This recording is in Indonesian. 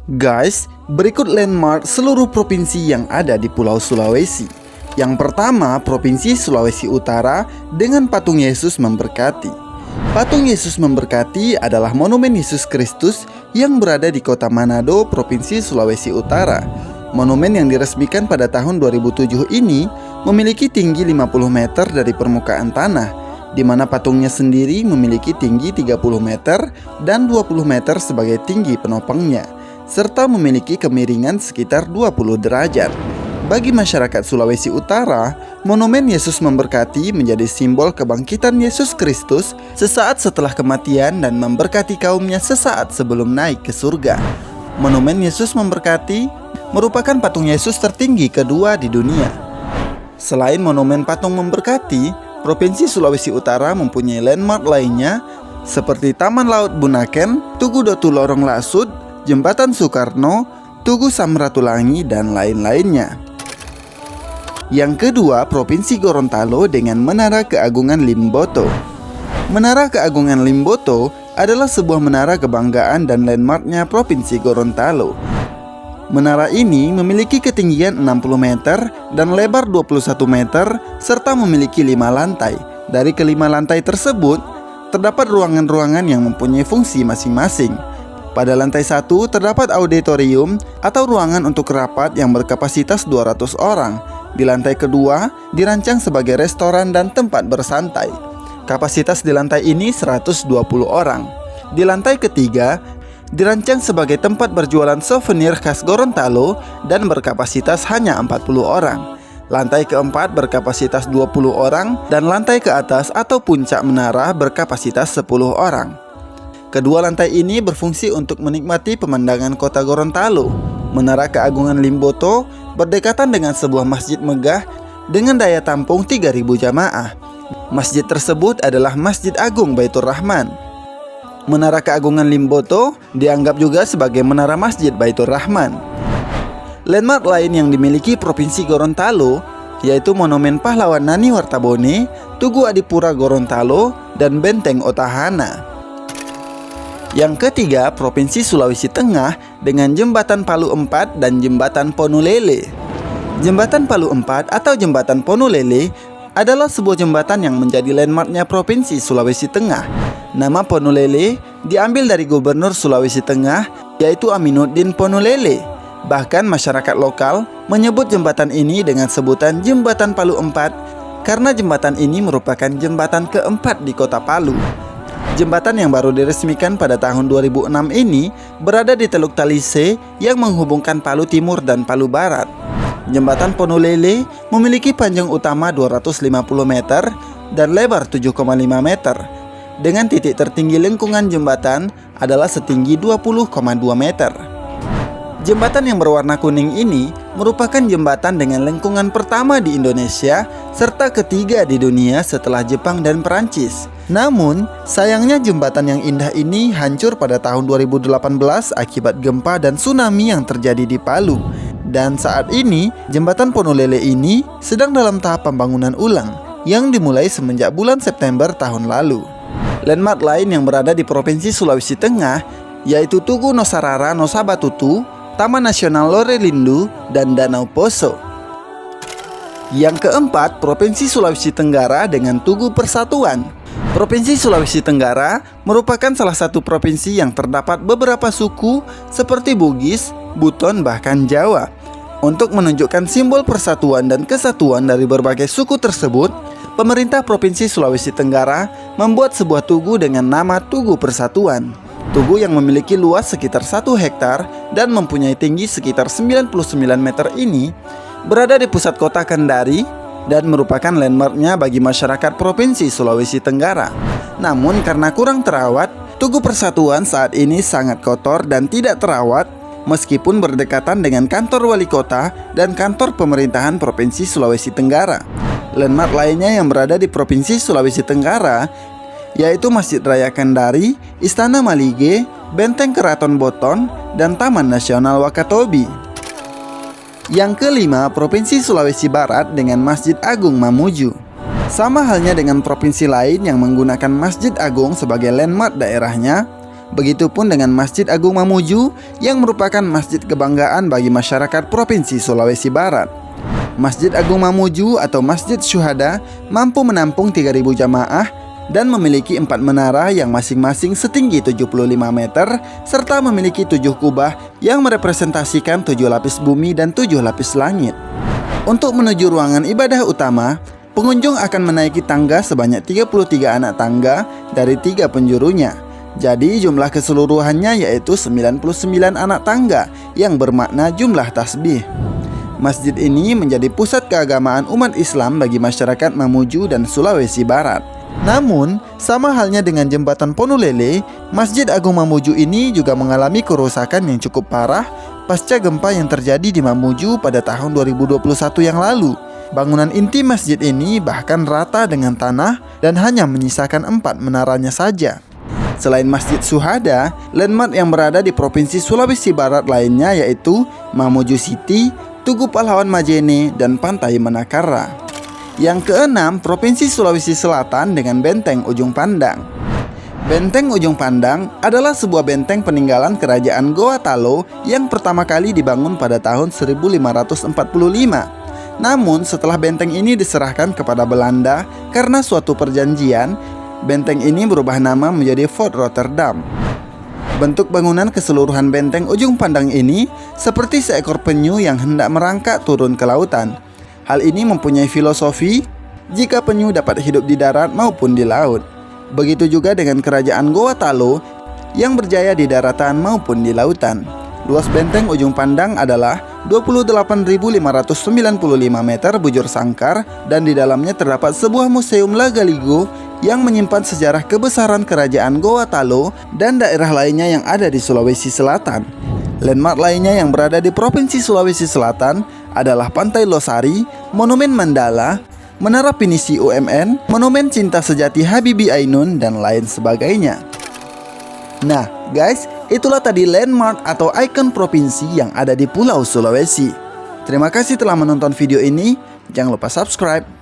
Guys, berikut landmark seluruh provinsi yang ada di Pulau Sulawesi. Yang pertama, Provinsi Sulawesi Utara dengan patung Yesus memberkati. Patung Yesus memberkati adalah monumen Yesus Kristus yang berada di kota Manado, Provinsi Sulawesi Utara. Monumen yang diresmikan pada tahun 2007 ini memiliki tinggi 50 meter dari permukaan tanah, di mana patungnya sendiri memiliki tinggi 30 meter dan 20 meter sebagai tinggi penopangnya, serta memiliki kemiringan sekitar 20 derajat. Bagi masyarakat Sulawesi Utara, monumen Yesus memberkati menjadi simbol kebangkitan Yesus Kristus sesaat setelah kematian dan memberkati kaumnya sesaat sebelum naik ke surga. Monumen Yesus memberkati merupakan patung Yesus tertinggi kedua di dunia. Selain monumen patung memberkati, Provinsi Sulawesi Utara mempunyai landmark lainnya seperti Taman Laut Bunaken, Tugu Dotu Lorong Lasut, Jembatan Soekarno, Tugu Samratulangi, dan lain-lainnya. Yang kedua, Provinsi Gorontalo dengan Menara Keagungan Limboto. Menara Keagungan Limboto adalah sebuah menara kebanggaan dan landmarknya Provinsi Gorontalo. Menara ini memiliki ketinggian 60 meter dan lebar 21 meter serta memiliki 5 lantai. Dari kelima lantai tersebut, terdapat ruangan-ruangan yang mempunyai fungsi masing-masing. Pada lantai 1 terdapat auditorium atau ruangan untuk rapat yang berkapasitas 200 orang. Di lantai kedua dirancang sebagai restoran dan tempat bersantai. Kapasitas di lantai ini 120 orang. Di lantai ketiga dirancang sebagai tempat berjualan souvenir khas Gorontalo dan berkapasitas hanya 40 orang. Lantai keempat berkapasitas 20 orang dan lantai ke atas atau puncak menara berkapasitas 10 orang. Kedua lantai ini berfungsi untuk menikmati pemandangan kota Gorontalo. Menara Keagungan Limboto berdekatan dengan sebuah masjid megah dengan daya tampung 3.000 jamaah. Masjid tersebut adalah Masjid Agung Baitur Rahman. Menara Keagungan Limboto dianggap juga sebagai Menara Masjid Baitur Rahman. Landmark lain yang dimiliki Provinsi Gorontalo yaitu Monumen Pahlawan Nani Wartabone, Tugu Adipura Gorontalo, dan Benteng Otahana. Yang ketiga, Provinsi Sulawesi Tengah dengan Jembatan Palu 4 dan Jembatan Ponulele. Jembatan Palu 4 atau Jembatan Ponulele adalah sebuah jembatan yang menjadi landmarknya Provinsi Sulawesi Tengah. Nama Ponulele diambil dari Gubernur Sulawesi Tengah, yaitu Aminuddin Ponulele. Bahkan masyarakat lokal menyebut jembatan ini dengan sebutan Jembatan Palu 4 karena jembatan ini merupakan jembatan keempat di kota Palu. Jembatan yang baru diresmikan pada tahun 2006 ini berada di Teluk Talise yang menghubungkan Palu Timur dan Palu Barat. Jembatan Ponulele memiliki panjang utama 250 meter dan lebar 7,5 meter. Dengan titik tertinggi lengkungan jembatan adalah setinggi 20,2 meter. Jembatan yang berwarna kuning ini merupakan jembatan dengan lengkungan pertama di Indonesia serta ketiga di dunia setelah Jepang dan Perancis. Namun, sayangnya jembatan yang indah ini hancur pada tahun 2018 akibat gempa dan tsunami yang terjadi di Palu. Dan saat ini, jembatan Ponulele ini sedang dalam tahap pembangunan ulang yang dimulai semenjak bulan September tahun lalu. Landmark lain yang berada di Provinsi Sulawesi Tengah yaitu Tugu Nosarara Nosabatutu, Taman Nasional Lorelindu, dan Danau Poso. Yang keempat, Provinsi Sulawesi Tenggara dengan Tugu Persatuan. Provinsi Sulawesi Tenggara merupakan salah satu provinsi yang terdapat beberapa suku seperti Bugis, Buton, bahkan Jawa. Untuk menunjukkan simbol persatuan dan kesatuan dari berbagai suku tersebut, pemerintah Provinsi Sulawesi Tenggara membuat sebuah tugu dengan nama Tugu Persatuan. Tugu yang memiliki luas sekitar 1 hektar dan mempunyai tinggi sekitar 99 meter ini berada di pusat kota Kendari dan merupakan landmarknya bagi masyarakat Provinsi Sulawesi Tenggara. Namun karena kurang terawat, Tugu Persatuan saat ini sangat kotor dan tidak terawat meskipun berdekatan dengan kantor wali kota dan kantor pemerintahan Provinsi Sulawesi Tenggara. Landmark lainnya yang berada di Provinsi Sulawesi Tenggara yaitu Masjid Raya Kendari, Istana Malige, Benteng Keraton Boton, dan Taman Nasional Wakatobi. Yang kelima, Provinsi Sulawesi Barat dengan Masjid Agung Mamuju. Sama halnya dengan provinsi lain yang menggunakan Masjid Agung sebagai landmark daerahnya, Begitupun dengan Masjid Agung Mamuju yang merupakan masjid kebanggaan bagi masyarakat Provinsi Sulawesi Barat. Masjid Agung Mamuju atau Masjid Syuhada mampu menampung 3.000 jamaah dan memiliki 4 menara yang masing-masing setinggi 75 meter serta memiliki 7 kubah yang merepresentasikan 7 lapis bumi dan 7 lapis langit. Untuk menuju ruangan ibadah utama, pengunjung akan menaiki tangga sebanyak 33 anak tangga dari 3 penjurunya. Jadi jumlah keseluruhannya yaitu 99 anak tangga yang bermakna jumlah tasbih. Masjid ini menjadi pusat keagamaan umat Islam bagi masyarakat Mamuju dan Sulawesi Barat. Namun, sama halnya dengan jembatan Ponulele, Masjid Agung Mamuju ini juga mengalami kerusakan yang cukup parah pasca gempa yang terjadi di Mamuju pada tahun 2021 yang lalu. Bangunan inti masjid ini bahkan rata dengan tanah dan hanya menyisakan 4 menaranya saja. Selain Masjid Syuhada, landmark yang berada di Provinsi Sulawesi Barat lainnya yaitu Mamuju City, Tugu Pahlawan Majene, dan Pantai Manakara. Yang keenam, Provinsi Sulawesi Selatan dengan Benteng Ujung Pandang. Benteng Ujung Pandang adalah sebuah benteng peninggalan Kerajaan Goa Talo yang pertama kali dibangun pada tahun 1545. Namun setelah benteng ini diserahkan kepada Belanda karena suatu perjanjian, benteng ini berubah nama menjadi Fort Rotterdam. Bentuk bangunan keseluruhan Benteng Ujung Pandang ini seperti seekor penyu yang hendak merangkak turun ke lautan. Hal ini mempunyai filosofi jika penyu dapat hidup di darat maupun di laut. Begitu juga dengan Kerajaan Goa Talo yang berjaya di daratan maupun di lautan. Luas Benteng Ujung Pandang adalah 28.595 meter bujur sangkar dan di dalamnya terdapat sebuah museum Lagaligo yang menyimpan sejarah kebesaran Kerajaan Goa Talo dan daerah lainnya yang ada di Sulawesi Selatan. Landmark lainnya yang berada di Provinsi Sulawesi Selatan adalah Pantai Losari, Monumen Mandala, Menara Pinisi UMN, Monumen Cinta Sejati Habibie Ainun, dan lain sebagainya. Nah guys, itulah tadi landmark atau ikon provinsi yang ada di Pulau Sulawesi. Terima kasih telah menonton video ini. Jangan lupa subscribe.